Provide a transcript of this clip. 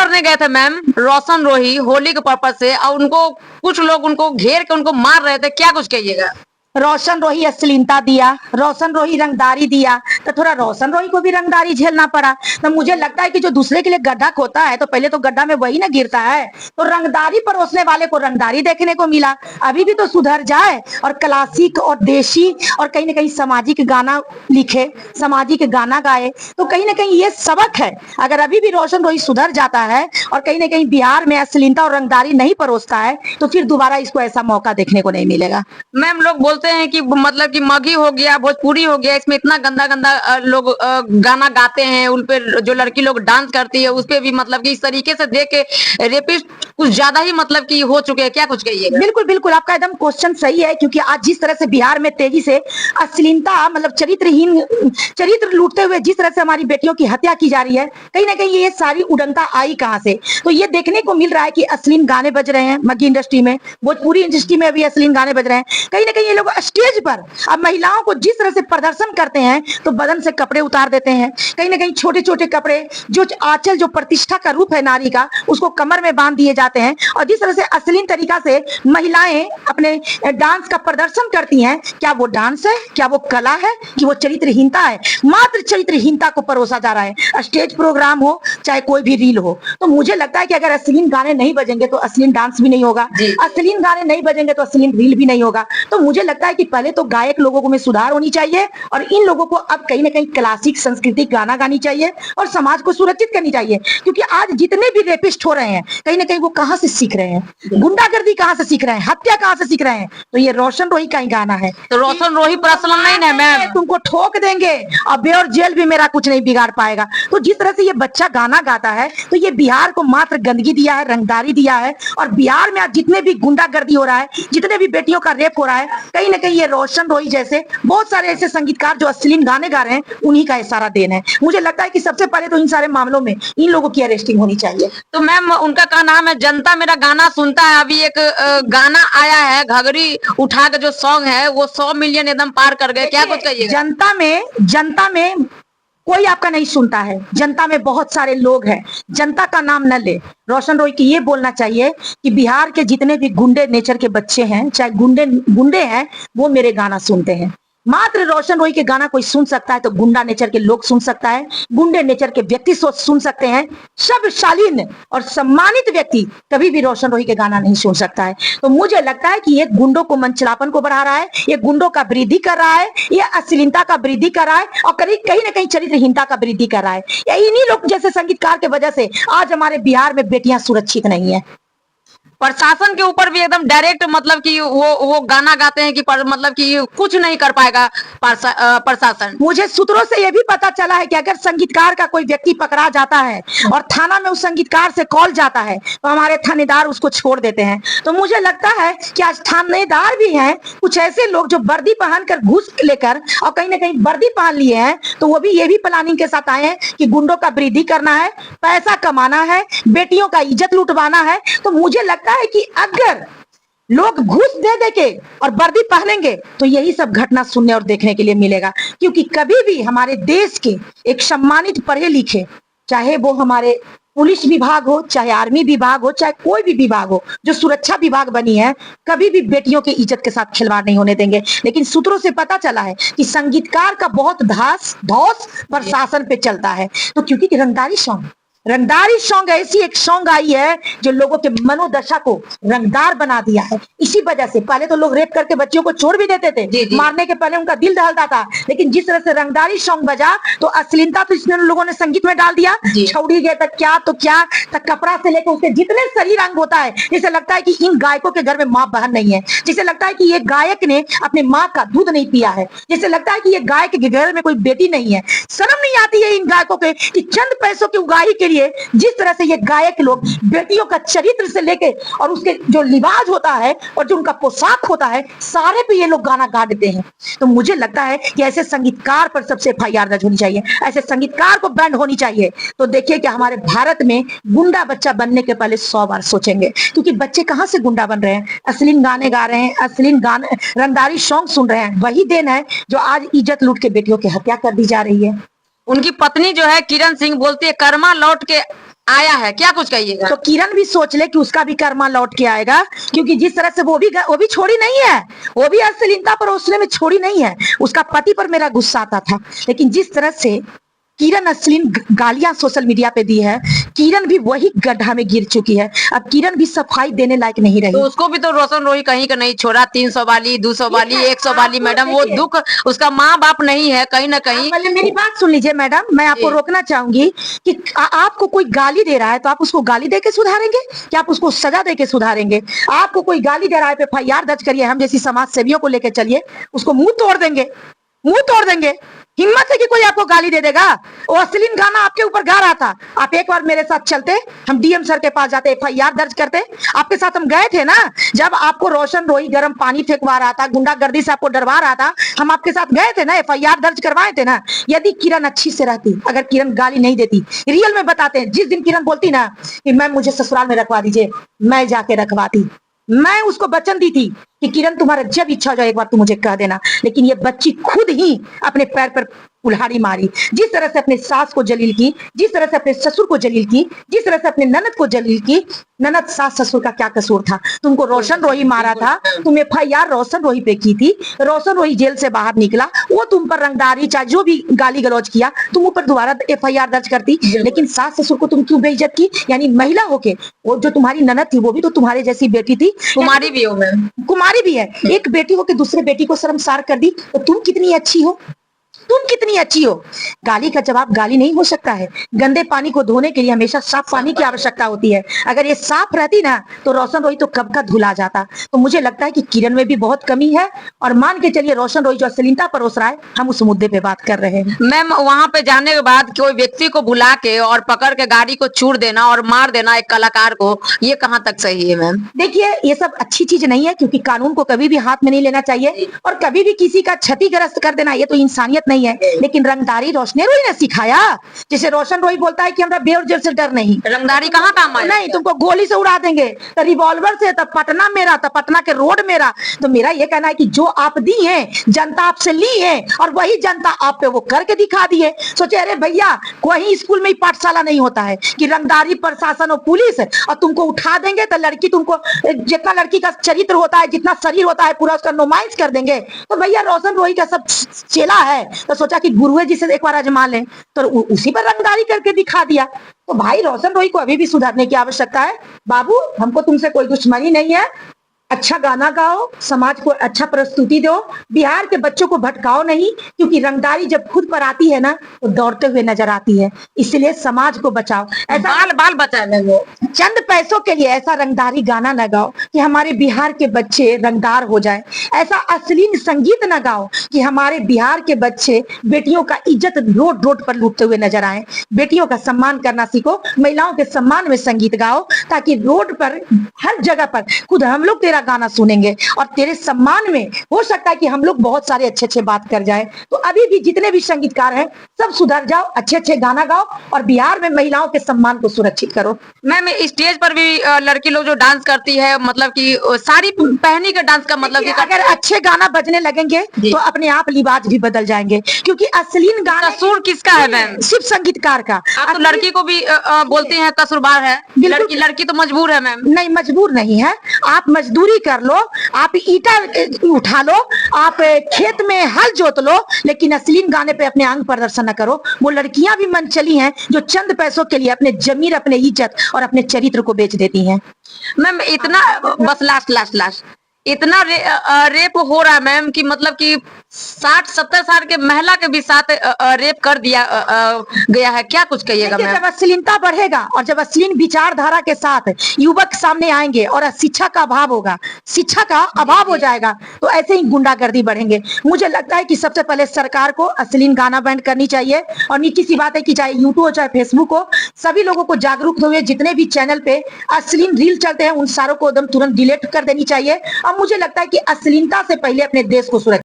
करने गए थे मैम रोशन रोही होली के पर्पज से, और उनको कुछ लोग उनको घेर के उनको मार रहे थे, क्या कुछ कहिएगा? रोशन रोही अश्लीलता दिया, रोशन रोही रंगदारी दिया, तो थोड़ा रोशन रोही को भी रंगदारी झेलना पड़ा। तो मुझे लगता है कि जो दूसरे के लिए गड्ढा खोता है तो पहले तो गड्ढा में वही ना गिरता है। तो रंगदारी परोसने वाले को रंगदारी देखने को मिला। अभी भी तो सुधर जाए और क्लासिक और देशी और कहीं ना कहीं सामाजिक गाना लिखे, सामाजिक गाना गाए, तो कहीं ना कहीं ये सबक है। अगर अभी भी रोशन रोही सुधर जाता है और कहीं ना कहीं बिहार में अश्लीलता और रंगदारी नहीं परोसता है तो फिर दोबारा इसको ऐसा मौका देखने को नहीं मिलेगा। मैम लोग बोलते हैं कि मतलब कि मगही हो गया, भोजपुरी हो गया, इसमें इतना गंदा गंदा लोग गाना गाते हैं, उन पे जो लड़की लोग डांस करती है उस पे भी मतलब कि इस तरीके से देख के रेपिस्ट कुछ ज्यादा ही मतलब कि हो चुके हैं, क्या कुछ कहिएगा? बिल्कुल बिल्कुल, आपका एकदम क्वेश्चन सही है, क्योंकि आज जिस तरह से बिहार में तेजी से अश्लीलता मतलब चरित्रहीन चरित्र लूटते हुए जिस तरह से हमारी बेटियों की हत्या की जा रही है, कहीं ना कहीं ये सारी उड़नता आई कहां से? तो ये देखने को मिल रहा है कि अश्लील गाने बज रहे हैं मगही इंडस्ट्री में, भोजपुरी इंडस्ट्री में भी अश्लील गाने बज रहे हैं। कहीं ना कहीं ये लोग स्टेज पर अब महिलाओं को जिस तरह से प्रदर्शन करते हैं तो बदन से कपड़े उतार देते हैं, कहीं ना कहीं छोटे छोटे कपड़े, जो आंचल जो प्रतिष्ठा का रूप है नारी का, उसको कमर में बांध दिए जाते हैं। और जिस तरह से अश्लील तरीका से महिलाएं अपने डांस का प्रदर्शन करती हैं, क्या वो डांस है, क्या वो कला है, कि वो चरित्रहीनता है? मात्र चरित्रहीनता को परोसा जा रहा है, स्टेज प्रोग्राम हो चाहे कोई भी रील हो। तो मुझे लगता है कि अगर अश्लील गाने नहीं बजेंगे तो अश्लील डांस भी नहीं होगा, अश्लील गाने नहीं बजेंगे तो अश्लील रील भी नहीं होगा। तो मुझे लगता है कि पहले तो गायक लोगों को में सुधार होनी चाहिए और इन लोगों को अब कहीं ना कहीं क्लासिक सांस्कृतिक गाना गानी चाहिए और समाज को सुरक्षित करनी चाहिए। क्योंकि आज जितने भी रेपिस्ट हो रहे हैं कहीं ना कहीं वो कहां से सीख रहे हैं, गुंडागर्दी कहां से सीख रहे हैं, हत्या कहां से सीख रहे हैं? तो ये रोशन रोही का ही गाना है। तो रोशन रोही पर असलम नहीं ना मैम, तुमको ठोक देंगे और बेऔर जेल भी मेरा कुछ नहीं बिगाड़ पाएगा। तो जिस तरह से ये बच्चा गाना गाता है तो ये बिहार को मात्र गंदगी दिया है, रंगदारी दिया है। और बिहार में आज जितने भी गुंडागर्दी हो रहा है, जितने भी बेटियों का रेप हो रहा है, कहीं ना कहीं ये रोशन रोही जैसे बहुत सारे ऐसे संगीतकार जो अश्लील गाने गा रहे हैं उन्हीं का इशारा देन है। मुझे लगता है कि सबसे पहले तो इन सारे मामलों में इन लोगों की अरेस्टिंग होनी चाहिए। तो मैम उनका क्या नाम है, जनता मेरा गाना सुनता है, अभी एक गाना आया है घघरी उठा के जो सॉन्ग है वो 100 मिलियन एकदम पार कर गए, क्या कुछ कहिए? जनता में कोई आपका नहीं सुनता है, जनता में बहुत सारे लोग हैं, जनता का नाम न ले। रोशन रोही की ये बोलना चाहिए कि बिहार के जितने भी गुंडे नेचर के बच्चे हैं, चाहे गुंडे हैं, वो मेरे गाना सुनते हैं। मात्र रोशन रोही के गाना कोई सुन सकता है तो गुंडा नेचर के लोग सुन सकता है, गुंडे नेचर के व्यक्ति सुन सकते हैं। सब शालीन और सम्मानित व्यक्ति कभी भी रोशन रोही के गाना नहीं सुन सकता है। तो मुझे लगता है कि ये गुंडों को मंचलापन को बढ़ा रहा है, ये गुंडों का वृद्धि कर रहा है, ये अश्लीलता का वृद्धि कर रहा है और कहीं ना कहीं चरित्रहीनता का वृद्धि कर रहा है। इन्हीं लोग जैसे संगीतकार की वजह से आज हमारे बिहार में बेटियां सुरक्षित नहीं है। प्रशासन के ऊपर भी एकदम डायरेक्ट मतलब कि वो गाना गाते हैं कि मतलब कि कुछ नहीं कर पाएगा प्रशासन। मुझे सूत्रों से यह भी पता चला है कि अगर संगीतकार का कोई व्यक्ति पकड़ा जाता है और थाना में उस संगीतकार से कॉल जाता है तो हमारे थानेदार उसको छोड़ देते हैं। तो मुझे लगता है कि आज थानेदार भी हैं कुछ ऐसे लोग जो वर्दी पहनकर घूस लेकर और कहीं ना कहीं वर्दी पहन लिए हैं, तो वो भी ये भी प्लानिंग के साथ आए हैं कि गुंडों का वृद्धि करना है, पैसा कमाना है, बेटियों का इज्जत लुटवाना है। तो मुझे लगता है कि अगर लोग घूस दे के और वर्दी पहनेंगे तो यही सब घटना सुनने और देखने के लिए मिलेगा। क्योंकि कभी भी हमारे देश के एक सम्मानित पढ़े लिखे, चाहे वो हमारे पुलिस विभाग हो, चाहे आर्मी विभाग हो, चाहे कोई भी विभाग हो, जो सुरक्षा विभाग बनी है, कभी भी बेटियों की इज्जत के साथ खिलवाड़ नहीं होने देंगे। लेकिन सूत्रों से पता चला है कि संगीतकार का बहुत धौस प्रशासन पे चलता है। तो क्योंकि रंगदारी सॉन्ग ऐसी एक सॉन्ग आई है जो लोगों के मनोदशा को रंगदार बना दिया है। इसी वजह से पहले तो लोग रेप करके बच्चियों को छोड़ भी देते थे, मारने के पहले उनका दिल दहलता था, लेकिन जिस तरह से रंगदारी सॉन्ग बजा तो अश्लीलता तो इसने लोगों ने संगीत में डाल दिया। छौड़ी गए तक क्या तो क्या तक, कपड़ा से लेकर उसके जितने शरीर अंग होता है, जिसे लगता है कि इन गायकों के घर में माँ बहन नहीं है, जिसे लगता है कि ये गायक ने अपने माँ का दूध नहीं पिया है, जिसे लगता है कि ये गायक के घर में कोई बेटी नहीं है। शर्म नहीं आती है इन गायकों के कि चंद पैसों की उगाही के लिए जिस तरह से ये गायक लोग बेटियों का चरित्र से लेके और उसके जो लिबास होता है और जो उनका पोशाक होता है, सारे पे ये लोग गाना गा देते हैं। तो मुझे लगता है कि ऐसे संगीतकार पर सबसे FIR दर्ज होनी चाहिए, ऐसे संगीतकार को बैंड होनी चाहिए। तो देखिए कि हमारे भारत में गुंडा बच्चा बनने के पहले 100 बार सोचेंगे, क्योंकि बच्चे कहां से गुंडा बन रहे हैं? अश्लील गाने गा रहे हैं, अश्लील गाने रंगदारी सॉन्ग सुन रहे हैं, वही देन है जो आज इज्जत लूट के बेटियों की हत्या कर दी जा रही है। उनकी पत्नी जो है किरण सिंह बोलती है कर्मा लौट के आया है, क्या कुछ कहिएगा? तो किरण भी सोच ले कि उसका भी कर्मा लौट के आएगा, क्योंकि जिस तरह से वो भी छोड़ी नहीं है, वो भी अश्लीलता पर उसने में छोड़ी नहीं है। उसका पति पर मेरा गुस्सा आता था, लेकिन जिस तरह से किरण अश्लील गालियां सोशल मीडिया पे दी है, किरण भी वही गड्ढा में गिर चुकी है। अब किरण भी सफाई देने लायक नहीं रही। तो उसको भी तो रोशन रोही कहीं का नहीं छोड़ा, 300 वाली, 200 वाली, 100 वाली। मैडम वो दुख उसका माँ बाप नहीं है कहीं ना कहीं। पहले मेरी बात सुन लीजिए मैडम, मैं आपको रोकना चाहूंगी कि आपको कोई गाली दे रहा है तो आप उसको गाली दे के सुधारेंगे क्या आप उसको सजा दे के सुधारेंगे? आपको कोई गाली दे रहा है तो FIR दर्ज करिए, हम जैसी समाज सेवियों को लेकर चलिए, उसको मुंह तोड़ देंगे, मुंह तोड़ देंगे। हिम्मत है कि कोई आपको गाली दे देगा? वो अश्लील गाना आपके ऊपर गा रहा था, आप एक बार मेरे साथ चलते, हम DM सर के पास जाते, FIR दर्ज करते। आपके साथ हम गए थे ना, जब आपको रोशन रोही गर्म पानी फेंकवा रहा था, गुंडागर्दी से आपको डरवा रहा था, हम आपके साथ गए थे ना, FIR दर्ज करवाए थे ना। यदि किरण अच्छी से रहती, अगर किरण गाली नहीं देती, रियल में बताते हैं, जिस दिन किरण बोलती ना कि मैम मुझे ससुराल में रखवा दीजिए, मैं जाके रखवाती। मैं उसको वचन दी थी कि किरण तुम्हारा जब इच्छा हो जाए एक बार तू मुझे कह देना, लेकिन ये बच्ची खुद ही अपने पैर पर कुल्हाड़ी मारी। जिस तरह से अपने सास को जलील की, जिस तरह से अपने ससुर को जलील की, जिस तरह से अपने ननद को जलील की। ननद सास ससुर का क्या कसूर था? तुमको रोशन रोही मारा था, तुम FIR रोशन रोही पे की थी, रोशन रोही जेल से बाहर निकला, वो तुम पर रंगदारी चाहे जो भी गाली गलौज किया, तुम ऊपर दोबारा FIR दर्ज करती। लेकिन सास ससुर को तुम क्यों बेइज्जत की? यानी महिला होके, वो जो तुम्हारी ननद थी वो भी तो तुम्हारे जैसी बेटी थी, कुमारी भी हो मैम, कुमारी भी है, एक बेटी हो के दूसरे बेटी को शर्मसार कर दी, तो तुम कितनी अच्छी हो, तुम कितनी अच्छी हो। गाली का जवाब गाली नहीं हो सकता है। गंदे पानी को धोने के लिए हमेशा साफ पानी की आवश्यकता होती है। अगर ये साफ रहती ना तो रोशन रोही तो कब का धुला जाता। तो मुझे लगता है कि किरण में भी बहुत कमी है, और मान के चलिए रोशन रोही जो अश्लीलता परोस रहा है, हम उस मुद्दे पे बात कर रहे हैं। मैम वहां पे जाने के बाद कोई व्यक्ति को बुला के और पकड़ के गाड़ी को चूर देना और मार देना एक कलाकार को, ये कहाँ तक सही है मैम? देखिए ये सब अच्छी चीज नहीं है, क्योंकि कानून को कभी भी हाथ में नहीं लेना चाहिए, और कभी भी किसी का क्षतिग्रस्त कर देना ये तो इंसानियत नहीं है। लेकिन रंगदारी रोशन रोही ने सिखाया। जैसे रोशन रोही बोलता है कि हमरा बेर जेल से डर नहीं, रंगदारी कहाँ काम आया? नहीं, तुमको गोली से उड़ा देंगे, तो रिवॉल्वर से, तो पटना मेरा, तो पटना के रोड मेरा। तो मेरा ये कहना है कि जो आप दी है, जनता आपसे ली है, और वही जनता आप पे वो करके दिखा दी है। सोचे अरे भैया कोई स्कूल में ही पाठशाला नहीं होता है कि रंगदारी प्रशासन और पुलिस और तुमको उठा देंगे, तो लड़की तुमको जितना लड़की का चरित्र होता है, जितना शरीर होता है, पूरा उसका नुमाइश कर देंगे। तो भैया रोशन रोही का सब चेला है, तो सोचा कि गुरुए जी से एक बार आजमा लें, तो उसी पर रंगदारी करके दिखा दिया। तो भाई रोशन रोही को अभी भी सुधारने की आवश्यकता है। बाबू हमको तुमसे कोई दुश्मनी नहीं है, अच्छा गाना गाओ, समाज को अच्छा प्रस्तुति दो, बिहार के बच्चों को भटकाओ नहीं, क्योंकि रंगदारी जब खुद पर आती है ना तो दौड़ते हुए नजर आती है। इसलिए समाज को बचाओ, ऐसा बाल बाल बचाए वो चंद पैसों के लिए ऐसा रंगदारी गाना न गाओ कि हमारे बिहार के बच्चे रंगदार हो जाए। ऐसा अश्लील संगीत न गाओ कि हमारे बिहार के बच्चे बेटियों का इज्जत रोड रोड पर लूटते हुए नजर आए। बेटियों का सम्मान करना सीखो, महिलाओं के सम्मान में संगीत गाओ, ताकि रोड पर हर जगह पर खुद हम लोग तेरा गाना सुनेंगे, और तेरे सम्मान में हो सकता है कि हम लोग बहुत सारे अच्छे अच्छे बात कर जाए। तो अभी भी जितने भी संगीतकार हैं सब सुधर जाओ, अच्छे अच्छे गाना गाओ, और बिहार में महिलाओं के सम्मान को सुरक्षित करो। मैम स्टेज पर भी लड़की लोग जो डांस करती है, मतलब कि साड़ी पहनी के डांस का मतलब कि अगर अच्छे गाना बजने लगेंगे तो अपने आप लिबाज भी बदल जाएंगे, क्योंकि अश्लील गाना कसूर किसका है मैम? सिर्फ संगीतकार का। आप तो लड़की को भी बोलते हैं कसूरवार है, लड़की तो मजबूर है मैम। नहीं मजबूर नहीं है, आप मजदूरी कर लो, आप ईटा उठा लो, आप खेत में हल जोत लो, लेकिन अश्लील गाने पे अपने अंग प्रदर्शन न करो। वो लड़कियां भी मनचली हैं जो चंद पैसों के लिए अपने जमीर, अपने इज्जत और अपने चरित्र को बेच देती हैं। मैम इतना बस लास्ट इतना रेप हो रहा है मैम कि मतलब कि 60-70 साल के महिला के भी साथ रेप कर दिया गया है, क्या कुछ कहिएगा मैम? जब अश्लीलता बढ़ेगा और जब अश्लील विचारधारा के साथ युवक सामने आएंगे और शिक्षा का अभाव होगा, शिक्षा का अभाव हो जाएगा, तो ऐसे ही गुंडागर्दी बढ़ेंगे। मुझे लगता है कि सबसे पहले सरकार को अश्लील गाना बैन करनी चाहिए, और नीची सी बात है कि चाहे यूट्यूब हो चाहे फेसबुक हो, सभी लोगों को जागरूक हुए, जितने भी चैनल पे अश्लील रील चलते हैं उन सारों को एकदम तुरंत डिलीट कर देनी चाहिए। और मुझे लगता है कि अश्लीलता से पहले अपने देश को सुरक्षित